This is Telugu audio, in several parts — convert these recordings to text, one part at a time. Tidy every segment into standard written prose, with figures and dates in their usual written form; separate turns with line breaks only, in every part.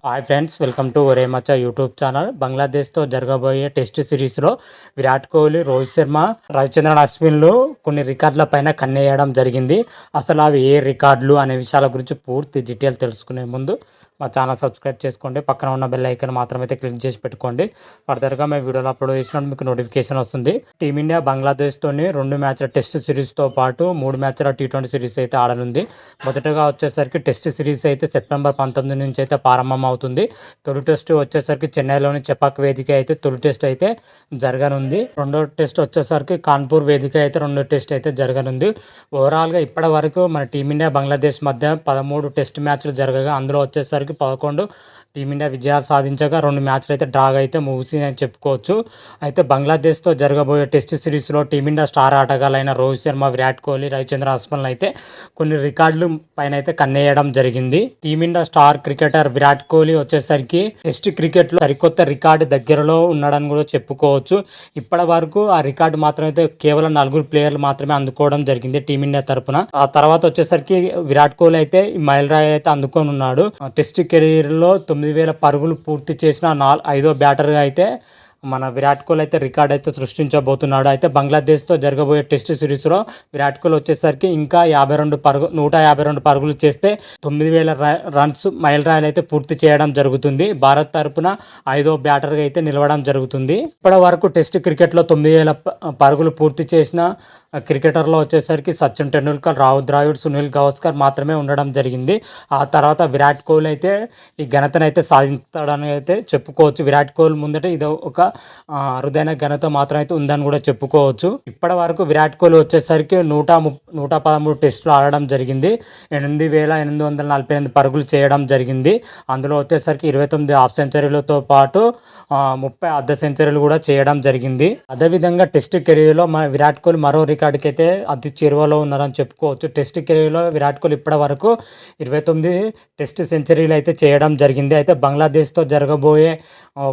హాయ్ ఫ్రెండ్స్, వెల్కమ్ టు ఒరే మచ్చా యూట్యూబ్ ఛానల్. బంగ్లాదేశ్తో జరగబోయే టెస్ట్ సిరీస్లో విరాట్ కోహ్లీ, రోహిత్ శర్మ, రవిచంద్రన్ అశ్విన్లు కొన్ని రికార్డుల పైన కన్నేయడం జరిగింది. అసలు అవి ఏ రికార్డులు అనే విషయాల గురించి పూర్తి డీటెయిల్ తెలుసుకునే ముందు మా ఛానల్ సబ్స్క్రైబ్ చేసుకోండి. పక్కన ఉన్న బెల్ ఐకాన్ మాత్రమైతే క్లిక్ చేసి పెట్టుకోండి. ఫర్దర్గా మేము వీడియోలో అప్లోడ్ చేసినప్పుడు మీకు నోటిఫికేషన్ వస్తుంది. టీమిండియా బంగ్లాదేశ్తోని 2 మ్యాచ్ల టెస్ట్ సిరీస్తో పాటు 3 మ్యాచ్ల T20 సిరీస్ అయితే ఆడనుంది. మొదటగా వచ్చేసరికి టెస్ట్ సిరీస్ అయితే సెప్టెంబర్ 19 నుంచి అయితే ప్రారంభం అవుతుంది. తొలి టెస్ట్ వచ్చేసరికి చెన్నైలోని చెపాక్ వేదిక అయితే తొలి టెస్ట్ అయితే జరగనుంది. రెండో టెస్ట్ వచ్చేసరికి కాన్పూర్ వేదిక అయితే రెండో టెస్ట్ అయితే జరగనుంది. ఓవరాల్గా ఇప్పటి వరకు మన టీమిండియా బంగ్లాదేశ్ మధ్య 13 టెస్ట్ మ్యాచ్లు జరగగా అందులో వచ్చేసరికి 11 టీమిండియా విజయాలు సాధించగా 2 మ్యాచ్లు అయితే డ్రాగా అయితే ముగిసిందని చెప్పుకోవచ్చు. అయితే బంగ్లాదేశ్తో జరగబోయే టెస్ట్ సిరీస్లో టీమిండియా స్టార్ ఆటగాళ్ళైన రోహిత్ శర్మ, విరాట్ కోహ్లీ, రవిచంద్రన్ అశ్విన్లు అయితే కొన్ని రికార్డులు పైన అయితే కన్నేయడం జరిగింది. Team India star cricketer Virat Kohli వచ్చేసరికి టెస్ట్ క్రికెట్లో సరికొత్త రికార్డు దగ్గరలో ఉన్నాడని కూడా చెప్పుకోవచ్చు. ఇప్పటి వరకు ఆ రికార్డు మాత్రం అయితే కేవలం 4 ప్లేయర్లు మాత్రమే అందుకోవడం జరిగింది టీమిండియా తరపున. ఆ తర్వాత వచ్చేసరికి విరాట్ కోహ్లీ అయితే ఈ మైలురాయి అయితే అందుకొని ఉన్నాడు. టెస్ట్ కెరీర్లో 9,000 పరుగులు పూర్తి చేసిన 5వ బ్యాటర్గా అయితే మన విరాట్ కోహ్లీ అయితే రికార్డ్ అయితే సృష్టించబోతున్నాడు. అయితే బంగ్లాదేశ్తో జరగబోయే టెస్ట్ సిరీస్లో విరాట్ కోహ్లీ వచ్చేసరికి ఇంకా 152 పరుగులు చేస్తే 9,000 రన్స్ మైలురాయిలు అయితే పూర్తి చేయడం జరుగుతుంది. భారత్ తరపున 5వ బ్యాటర్గా అయితే నిలవడం జరుగుతుంది. ఇప్పటి వరకు టెస్ట్ క్రికెట్లో 9,000 పరుగులు పూర్తి చేసిన క్రికెటర్లో వచ్చేసరికి సచిన్ టెండూల్కర్, రాహుల్ ద్రావిడ్, సునీల్ గవాస్కర్ మాత్రమే ఉండడం జరిగింది. ఆ తర్వాత విరాట్ కోహ్లీ అయితే ఈ ఘనతను అయితే సాధిస్తాడని అయితే చెప్పుకోవచ్చు. విరాట్ కోహ్లీ ముందట ఇది ఒక అరుదైన ఘనత మాత్రం అయితే ఉందని కూడా చెప్పుకోవచ్చు. ఇప్పటి వరకు విరాట్ కోహ్లీ వచ్చేసరికి 113 టెస్టులు ఆడడం జరిగింది. 8,848 పరుగులు చేయడం జరిగింది. అందులో వచ్చేసరికి 29 హాఫ్ సెంచరీలతో పాటు 30 అర్ధ సెంచరీలు కూడా చేయడం జరిగింది. అదేవిధంగా టెస్ట్ కెరీర్లో మన విరాట్ కోహ్లీ మరో రికార్డుకి అయితే అతి చేరువలో ఉన్నారని చెప్పుకోవచ్చు. టెస్ట్ కెరీర్లో విరాట్ కోహ్లీ ఇప్పటి వరకు 29 టెస్ట్ సెంచరీలు అయితే చేయడం జరిగింది. అయితే బంగ్లాదేశ్తో జరగబోయే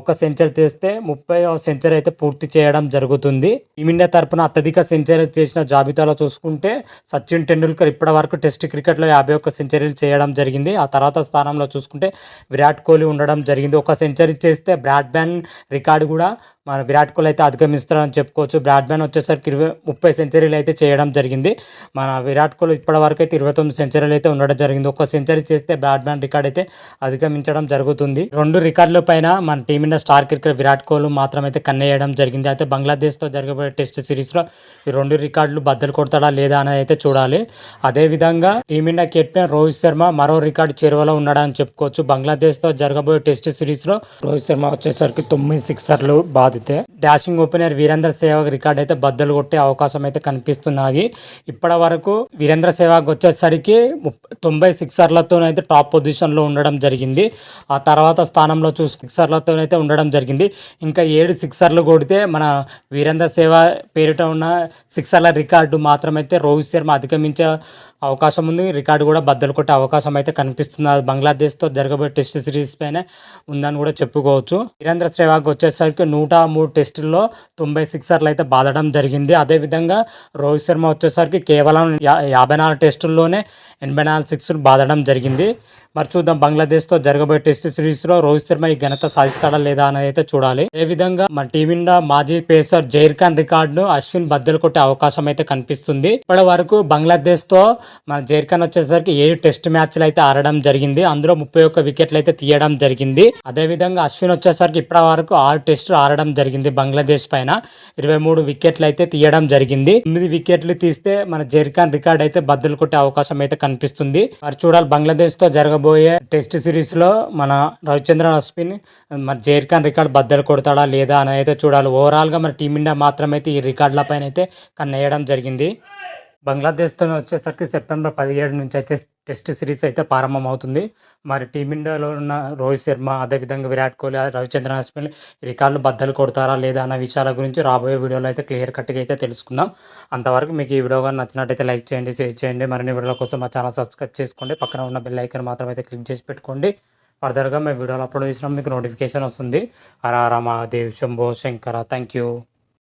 ఒక సెంచరీ చేస్తే 30వ సెంచరీ అయితే పూర్తి చేయడం జరుగుతుంది. టీమిండియా తరపున అత్యధిక సెంచరీ చేసిన జాబితాలో చూసుకుంటే సచిన్ టెండూల్కర్ ఇప్పటి వరకు టెస్ట్ క్రికెట్లో 51 సెంచరీలు చేయడం జరిగింది. ఆ తర్వాత స్థానంలో చూసుకుంటే విరాట్ కోహ్లీ ఉండడం జరిగింది. ఒక సెంచరీ చేస్తే బ్రాడ్మ్యాన్ రికార్డు కూడా మన విరాట్ కోహ్లీ అయితే అధిగమిస్తారని చెప్పుకోవచ్చు. బ్రాడ్మ్యాన్ వచ్చేసరికి 30 సెంచరీలు అయితే చేయడం జరిగింది. మన విరాట్ కోహ్లీ ఇప్పటి వరకు అయితే 29 సెంచరీలు అయితే ఉండడం జరిగింది. ఒక సెంచరీ చేస్తే బ్రాడ్మ్యాన్ రికార్డ్ అయితే అధిగమించడం జరుగుతుంది. 2 రికార్డుల పైన మన team India star cricketer Virat Kohli మాత్రం అయితే కన్నేయడం జరిగింది. అయితే బంగ్లాదేశ్తో జరగబోయే టెస్ట్ సిరీస్లో ఈ 2 రికార్డులు బద్దలు కొడతాడా లేదా అనేది అయితే చూడాలి. అదేవిధంగా టీమిండియా కెప్టెన్ రోహిత్ శర్మ మరో రికార్డు చేరువలో ఉన్నాడని చెప్పుకోవచ్చు. బంగ్లాదేశ్తో జరగబోయే టెస్ట్ సిరీస్లో రోహిత్ శర్మ వచ్చేసరికి 9 సిక్సర్లు బాధితే dashing opener Virender Sehwag record అయితే బద్దలు కొట్టే అవకాశం అయితే కనిపిస్తున్నది. ఇప్పటి వరకు వీరేంద్ర సెహ్వాగ్ వచ్చేసరికి 90 సిక్సర్లతోనైతే టాప్ పొజిషన్లో ఉండడం జరిగింది. ఆ తర్వాత స్థానంలో సిక్సర్లతోనైతే ఉండడం జరిగింది. ఇంకా 7 సిక్సర్లు కొడితే మన వీరేంద్ర సెహ్వాగ్ పేరిట ఉన్న సిక్సర్ల రికార్డు మాత్రమైతే రోహిత్ శర్మ అధిగమించే అవకాశం ఉంది. రికార్డు కూడా బద్దలు కొట్టే అవకాశం అయితే కనిపిస్తున్నది. బంగ్లాదేశ్తో జరగబోయే టెస్ట్ సిరీస్ పైన ఉందని కూడా చెప్పుకోవచ్చు. వీరేంద్ర సెహ్వాగ్ వచ్చేసరికి 103 టెస్టుల్లో 90 సిక్సర్లు అయితే బాదడం జరిగింది. అదేవిధంగా రోహిత్ శర్మ వచ్చేసరికి కేవలం 54 టెస్టుల్లోనే 84 సిక్స్లు బాదడం జరిగింది. మరి చూద్దాం బంగ్లాదేశ్తో జరగబోయే టెస్ట్ సిరీస్లో రోహిత్ శర్మ ఈ ఘనత సాధిస్తాడా లేదా అనేది అయితే చూడాలి. అదేవిధంగా మన టీమిండియా మాజీ పేసర్ జహీర్ ఖాన్ రికార్డును అశ్విన్ బద్దలు కొట్టే అవకాశం అయితే కనిపిస్తుంది. ఇప్పటి వరకు బంగ్లాదేశ్తో మన జహీర్ ఖాన్ వచ్చేసరికి 7 టెస్ట్ మ్యాచ్లు అయితే ఆడడం జరిగింది. అందులో 31 వికెట్లు అయితే తీయడం జరిగింది. అదేవిధంగా అశ్విన్ వచ్చేసరికి ఇప్పటి వరకు 6 టెస్టులు ఆడడం జరిగింది. బంగ్లాదేశ్ పైన 23 వికెట్లు అయితే తీయడం జరిగింది. 9 వికెట్లు తీస్తే మన జహీర్ ఖాన్ రికార్డ్ అయితే బద్దలు కొట్టే అవకాశం అయితే కనిపిస్తుంది. మరి చూడాలి బంగ్లాదేశ్తో జరగబోయే టెస్ట్ సిరీస్లో మన రవిచంద్రన్ అశ్విన్ మన జహీర్ ఖాన్ రికార్డ్ బద్దలు కొడతాడా లేదా అని అయితే చూడాలి. ఓవరాల్గా మన టీమిండియా మాత్రమైతే ఈ రికార్డుల పైన అయితే కన్నేయడం జరిగింది. బంగ్లాదేశ్తో వచ్చేసరికి సెప్టెంబర్ 17 నుంచి అయితే టెస్ట్ సిరీస్ అయితే ప్రారంభం అవుతుంది. మరి టీమిండియాలో ఉన్న రోహిత్ శర్మ, అదేవిధంగా విరాట్ కోహ్లీ, రవిచంద్రన్ అశ్విన్ రికార్డులు బద్దలు కొడతారా లేదా అన్న విషయాల గురించి రాబోయే వీడియోలో అయితే క్లియర్ కట్గా అయితే తెలుసుకుందాం. అంతవరకు మీకు ఈ వీడియో కానీ నచ్చినట్టయితే లైక్ చేయండి, షేర్ చేయండి. మరిన్ని వీడియోల కోసం మా ఛానల్ సబ్స్క్రైబ్ చేసుకోండి. పక్కన ఉన్న బెల్ ఐకాన్ మాత్రం అయితే క్లిక్ చేసి పెట్టుకోండి. ఫర్దర్గా మేము వీడియోలు అప్లోడ్ చేసినా మీకు నోటిఫికేషన్ వస్తుంది. హర హర మహాదేవ్, శంభో శంకర. Thank you.